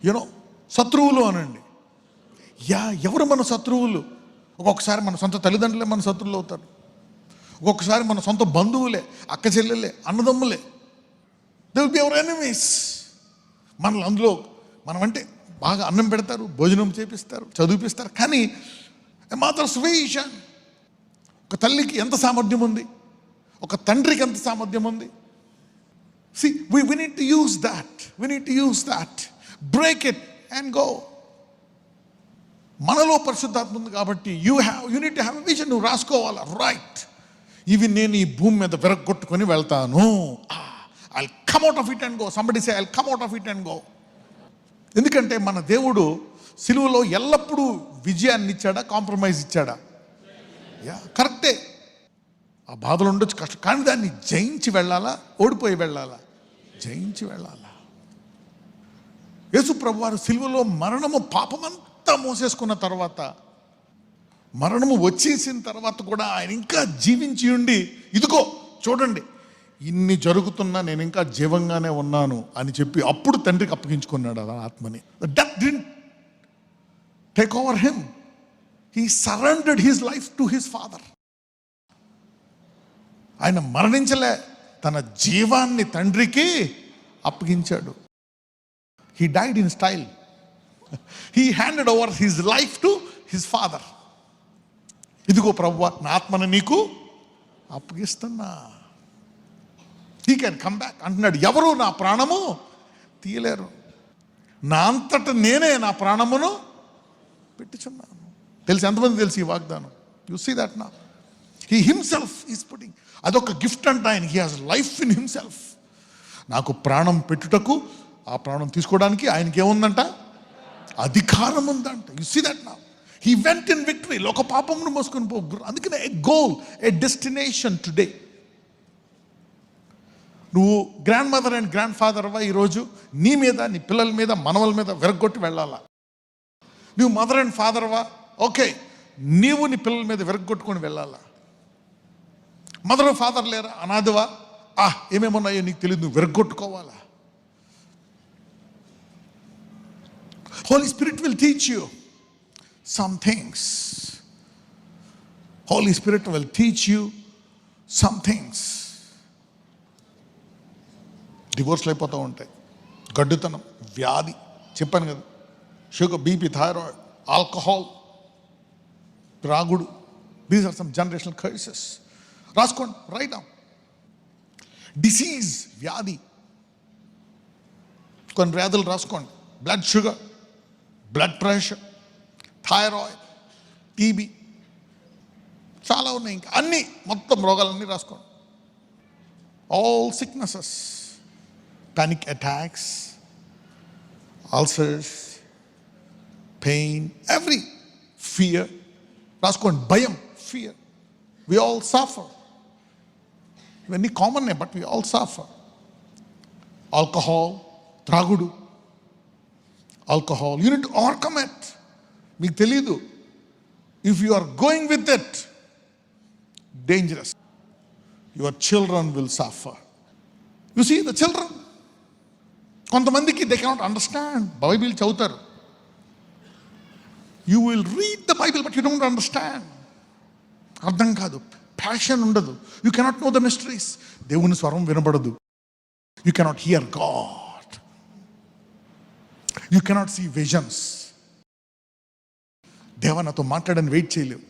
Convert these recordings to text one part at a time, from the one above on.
You know శత్రువులు అనండి. ఎవరు మన శత్రువులు? ఒక్కొక్కసారి మన సొంత తల్లిదండ్రులే మన శత్రువులు అవుతారు. ఒక్కొక్కసారి మన సొంత బంధువులే, అక్క చెల్లెలే, అన్నదమ్ములే. They will be our enemies. మనల్ని అందులో మనమంటే బాగా అన్నం పెడతారు, భోజనం చేపిస్తారు, చదివిపిస్తారు. కానీ మదర్స్ విజన్, ఒక తల్లికి ఎంత సామర్థ్యం ఉంది, ఒక తండ్రికి ఎంత సామర్థ్యం ఉంది. See, we need to use that. We need to use that. Break it and go. మనలో పరిశుద్ధాత్మ ఉంది కాబట్టి you need to have a vision. నువ్వు రాసుకోవాలా, రైట్, ఇవి నేను ఈ భూమి మీద విరగొట్టుకొని వెళ్తాను. I'll come out of it and go. Somebody say, I'll come out of it and go. ఎందుకంటే మన దేవుడు సిలువలో ఎల్లప్పుడూ విజయాన్ని ఇచ్చాడా, కాంప్రమైజ్ ఇచ్చాడా? కరెక్టే. ఆ బాధలు ఉండొచ్చు, కష్టం, కానీ దాన్ని జయించి వెళ్ళాలా, ఓడిపోయి వెళ్ళాలా? జయించి వెళ్ళాలా. యేసు ప్రభువారు సిలువలో మరణము, పాపమంతా మోసేసుకున్న తర్వాత, మరణము వచ్చేసిన తర్వాత కూడా ఆయన ఇంకా జీవించి ఉండి, ఇదిగో చూడండి ఇన్ని జరుగుతున్నా నేను ఇంకా జీవంగానే ఉన్నాను అని చెప్పి అప్పుడు తండ్రికి అప్పగించుకున్నాడు ఆ ఆత్మని. Death didn't take over him. He surrendered his life to his father. ఆయన మరణించలే, తన జీవాన్ని తండ్రికి అప్పగించాడు. He died in style. He handed over his life to his father. ఇదిగో ప్రభువా, నా ఆత్మను నీకు అప్పగిస్తున్నా. హీ కెన్ కమ్ బ్యాక్ అంటున్నాడు. ఎవరు నా ప్రాణము తీయలేరు, నా అంతట నేనే నా ప్రాణమును పెట్టుచున్నాను. తెలిసి ఎంతమంది తెలిసి ఈ వాగ్దానం? యు సీ దట్ నా హీ హిమ్సెల్ఫ్ ఈజ్ పుట్టింగ్. అదొక గిఫ్ట్ అంట ఆయన. He has life in himself. నాకు ప్రాణం పెట్టుటకు, ఆ ప్రాణం తీసుకోవడానికి ఆయనకి ఏముందంట? అధికారం ఉందంట. యు సీ దట్ నా హీ వెంట్ ఇన్ విక్టరీ. లోక పాపమును మోసుకొని పో. అందుకనే ఏ గోల్, ఏ డెస్టినేషన్ టుడే. నువ్వు గ్రాండ్ మదర్ అండ్ గ్రాండ్ ఫాదర్వా, ఈరోజు నీ మీద, నీ పిల్లల మీద, మనవల మీద విరగొట్టి వెళ్ళాలా. నువ్వు మదర్ అండ్ ఫాదర్వా, ఓకే, నీవు నీ పిల్లల మీద విరగొట్టుకొని వెళ్ళాలా. మదర్ ఫాదర్ లేరా, అనాథవా, ఏమేమున్నాయో నీకు తెలియదు, నువ్వు విరగొట్టుకోవాలా. Holy Spirit will teach you some things. Holy Spirit will teach you some things. డివోర్స్లు అయిపోతూ ఉంటాయి, గడ్డుతనం, వ్యాధి, చెప్పాను కదా, షుగర్, బీపీ, థైరాయిడ్, ఆల్కహాల్, త్రాగుడు. These are some generational curses. రాసుకోండి, రైట్ డౌన్. డిసీజ్, వ్యాధి, కొన్ని వ్యాధులు రాసుకోండి. Blood sugar, blood pressure, thyroid, TB, చాలా ఉన్నాయి. ఇంకా అన్నీ, మొత్తం రోగాలన్నీ రాసుకోండి. All sicknesses, panic attacks, ulcers, pain, every fear. రాసుకోండి. భయం, fear. We all suffer. ఇవన్నీ common, but we all suffer. Alcohol, త్రాగుడు, alcohol, you need to overcome it. మీకు తెలీదు. If you are going with it, dangerous. Your children will suffer. You see the children, కొంతమందికి they cannot understand. Bible చదువుతారు, you will read the Bible but you don't understand. అర్థం కాదు, passion ఉండదు. You cannot know the mysteries. దేవుని స్వరం వినబడదు. You cannot hear God. You cannot see visions. దేవా నాతో మాట్లాడని వెయిట్ చేయలేవు.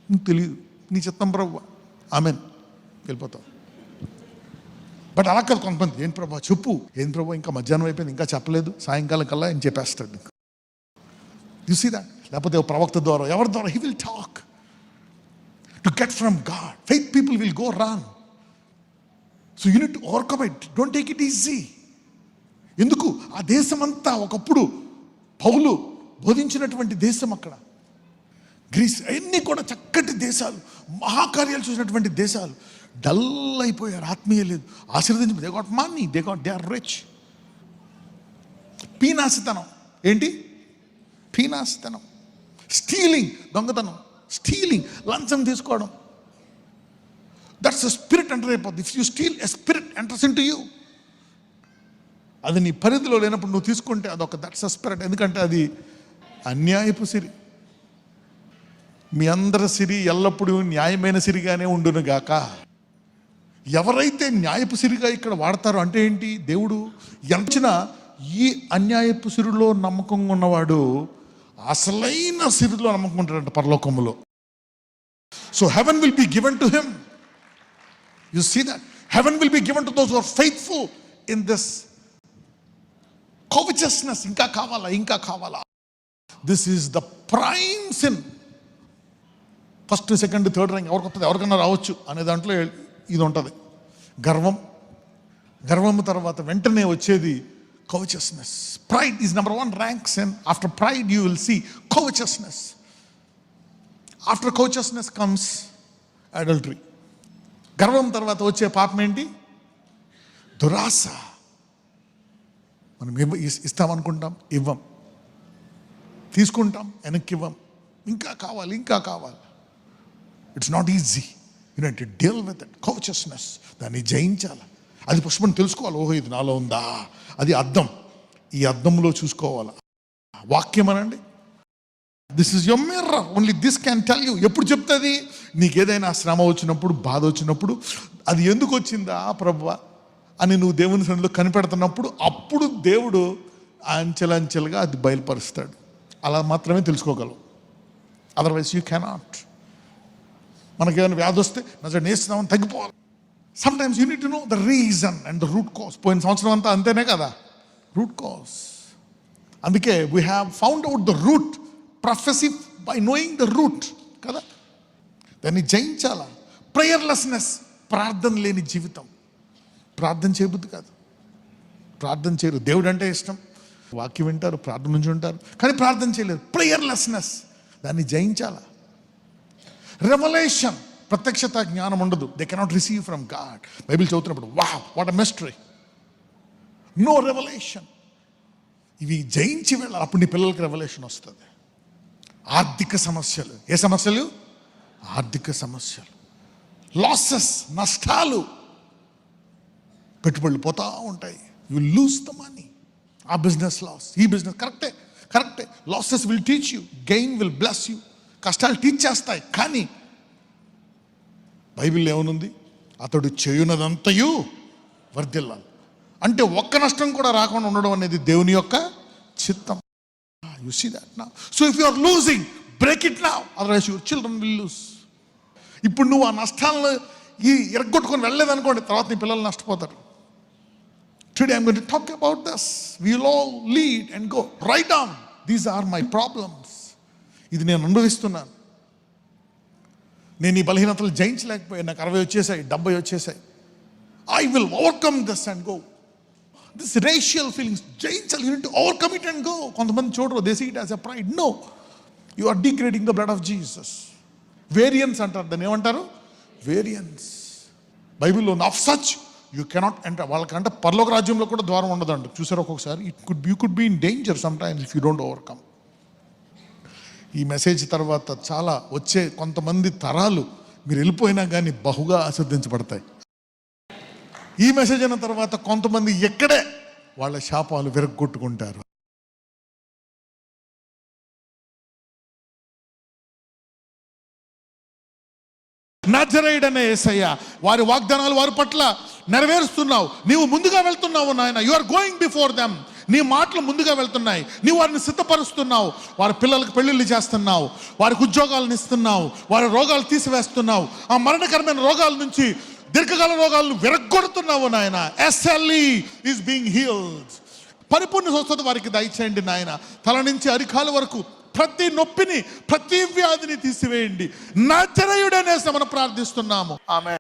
నీకు తెలియదు, నీ చిత్తం ప్రభువా, ఆమెన్, వెళ్ళిపోతావు. బట్ అలా కాదు కొంతమంది, ఏం ప్రభా చెప్పు, ఏం ప్రభా ఇంకా మధ్యాహ్నం అయిపోయింది ఇంకా చెప్పలేదు, సాయంకాలం కల్లా అని చెప్పేస్తాడు. You see that. లేకపోతే ప్రవక్త ద్వారా, ఎవరి ద్వారా, he will talk to get from God. Faith people will go wrong. So you need to overcome it. Don't take it easy. ఎందుకు? ఆ దేశం అంతా ఒకప్పుడు పౌలు బోధించినటువంటి దేశం. అక్కడ గ్రీస్, అన్నీ కూడా చక్కటి దేశాలు, మహాకార్యాలు చూసినటువంటి దేశాలు. డల్ అయిపోయారు, ఆత్మీయ లేదు, ఆశీర్వదించి. They got money, they are rich. పీనాసితనం ఏంటి? పీనాసితనం, స్టీలింగ్, దొంగతనం, స్టీలింగ్, లంచం తీసుకోవడం. దట్స్ ఎ స్పిరిట్ ఎంటర్ అయిపోద్ది. If you steal, a spirit enters into you. అది నీ పరిధిలో లేనప్పుడు నువ్వు తీసుకుంటే అదొక దట్స్ అ స్పిరిట్. ఎందుకంటే అది అన్యాయపు సిరి. మీ అందరి సిరి ఎల్లప్పుడూ న్యాయమైన సిరిగానే ఉండును గాక. ఎవరైతే న్యాయపు సిరిగా ఇక్కడ వాడతారో అంటే ఏంటి, దేవుడు ఎంచిన ఈ అన్యాయపు సిరిలో నమ్మకంగా ఉన్నవాడు అసలైన సిరిలో నమ్మకం ఉంటాడంట పరలోకములో. So heaven will be given to him. You see that heaven will be given to those who are faithful in this covetousness. ఇంకా కావాలా, ఇంకా కావాలా. This is the prime sin. First, second, third rank ఎవరికి వస్తుంది, ఎవరికన్నా రావచ్చు అనే దాంట్లో ఇది ఉంటుంది. గర్వం తర్వాత వెంటనే వచ్చేది covetousness. Pride is number one rank sin. After pride you will see covetousness. After covetousness comes adultery. గర్వం తర్వాత వచ్చే పాపం ఏంటి, దురాశ. మనం ఇస్తామనుకుంటాం, ఇవ్వం, తీసుకుంటాం, వెనక్కి ఇవ్వం, ఇంకా కావాలి, ఇంకా కావాలి. It's not easy to deal with it. covetousness, దాన్ని జయించాలి. అది పుష్పం తెలుసుకోవాలి. ఓహో, ఇది నాలో ఉందా. అది అద్దం. ఈ అద్దంలో చూసుకోవాలి. వాక్యం అనండి, this is your mirror. Only this can tell you. ఎప్పుడు చెప్తుంది, నీకు ఏదైనా శ్రమ వచ్చినప్పుడు, బాధ వచ్చినప్పుడు, అది ఎందుకు వచ్చిందా ప్రభువా అని నువ్వు దేవుని సన్నిధిలో కనిపెడుతున్నప్పుడు, అప్పుడు దేవుడు అంచెలంచెలుగా అది బయలుపరుస్తాడు. అలా మాత్రమే తెలుసుకోగలవు. Otherwise you cannot. మనకేమైనా వ్యాధి వస్తే నజరేయుడు నేస్తున్నామని తగ్గిపోవాలి. Sometimes you need to know the reason and the root cause. పోయిన సంవత్సరం అంతా అంతేనే కదా, రూట్ కాజ్. అందుకే we have found out the root. Prophecy by knowing the root కదా. దాన్ని జయించాలా. ప్రేయర్లెస్నెస్, ప్రార్థన లేని జీవితం. ప్రార్థన చేయబుద్ది కాదు, ప్రార్థన చేయరు. దేవుడు అంటే ఇష్టం, వాక్యం వింటారు, ప్రార్థన నుంచి ఉంటారు, కానీ ప్రార్థన చేయలేరు. ప్రేయర్లెస్నెస్, దాన్ని జయించాలా. రెవల్యూషన్, ప్రత్యక్షత జ్ఞానం ఉండదు. They cannot receive from God. Bible చదువుతున్నప్పుడు wow what a mystery. No revolution. ఇవి జయించి వెళ్ళాలి, అప్పుడు నీ పిల్లలకి రెవల్యూషన్ వస్తుంది. ఆర్థిక సమస్యలు. ఏ సమస్యలు, ఆర్థిక సమస్యలు. లాసెస్, నష్టాలు, పెట్టుబడులు పోతా ఉంటాయి. You lose the money. ఆ బిజినెస్ లాస్, ఈ బిజినెస్. కరెక్టే. Losses will teach you, gain will bless you. కష్టాలు టీచ్ చేస్తాయి. కానీ బైబిల్ ఏమనుంది, అతడు చేయునదంతయు వర్ధిల్లాలి. అంటే ఒక్క నష్టం కూడా రాకుండా ఉండడం అనేది దేవుని యొక్క చిత్తం. You see that now. So if you are losing, break it now, otherwise your children will lose. ఇప్పుడు నువ్వు ఆ నష్టాలను ఎరగొట్టుకొని వెళ్ళలేదనుకోండి, తర్వాత నీ పిల్లలు నష్టపోతారు. Today I'm going to talk about this. We will all lead and go. Write down, these are my problems. ఇది నేను అనుభవిస్తున్నాను. నేను ఈ బలహీనతలు జయించలేకపోయాను. నాకు 60 వచ్చేసాయి, 70 వచ్చేసాయి. I will overcome this and go. This racial feelings జయించాలి. You need to overcome it and go. కొంతమంది చూడరు, they see it as a pride. No, you are degrading the blood of Jesus. Variance అంటారు, దాన్ని ఏమంటారు, variance. బైబిల్లో of such you cannot enter. వాళ్ళకంటే పరలోక రాజ్యంలో కూడా ద్వారం ఉండదండి. చూసారు ఒక్కొక్కసారి. You could be in danger sometimes if you don't overcome. ఈ మెసేజ్ తర్వాత చాలా వచ్చే కొంతమంది తరాలు మీరు వెళ్ళిపోయినా కానీ బహుగా ఆశీర్వదించబడతాయి. ఈ మెసేజ్ అయిన తర్వాత కొంతమంది ఎక్కడే వాళ్ళ శాపాలు విరగ్గొట్టుకుంటారు. నజరేయుడనే యేసయ్య వారి వాగ్దానాలు వారి పట్ల నెరవేరుస్తున్నావు. నీవు ముందుగా వెళ్తున్నావు నాయన. You are going before them. నీ మాటలు ముందుగా వెళ్తున్నాయి. నీవు వారిని సిద్ధపరుస్తున్నావు. వారి పిల్లలకు పెళ్లిళ్ళు చేస్తున్నావు, వారికి ఉద్యోగాలను ఇస్తున్నావు, వారి రోగాలు తీసివేస్తున్నావు. ఆ మరణకరమైన రోగాల నుంచి దీర్ఘకాల రోగాలను విరగ్గొడుతున్నావు నాయన. SLE is being healed. పరిపూర్ణ స్వస్థత వారికి దయచేయండి నాయన. తల నుంచి అరికాల వరకు ప్రతి నొప్పిని, ప్రతి వ్యాధిని తీసివేయండి. నజరేయుడనే మనం ప్రార్థిస్తున్నాము. ఆమేన్.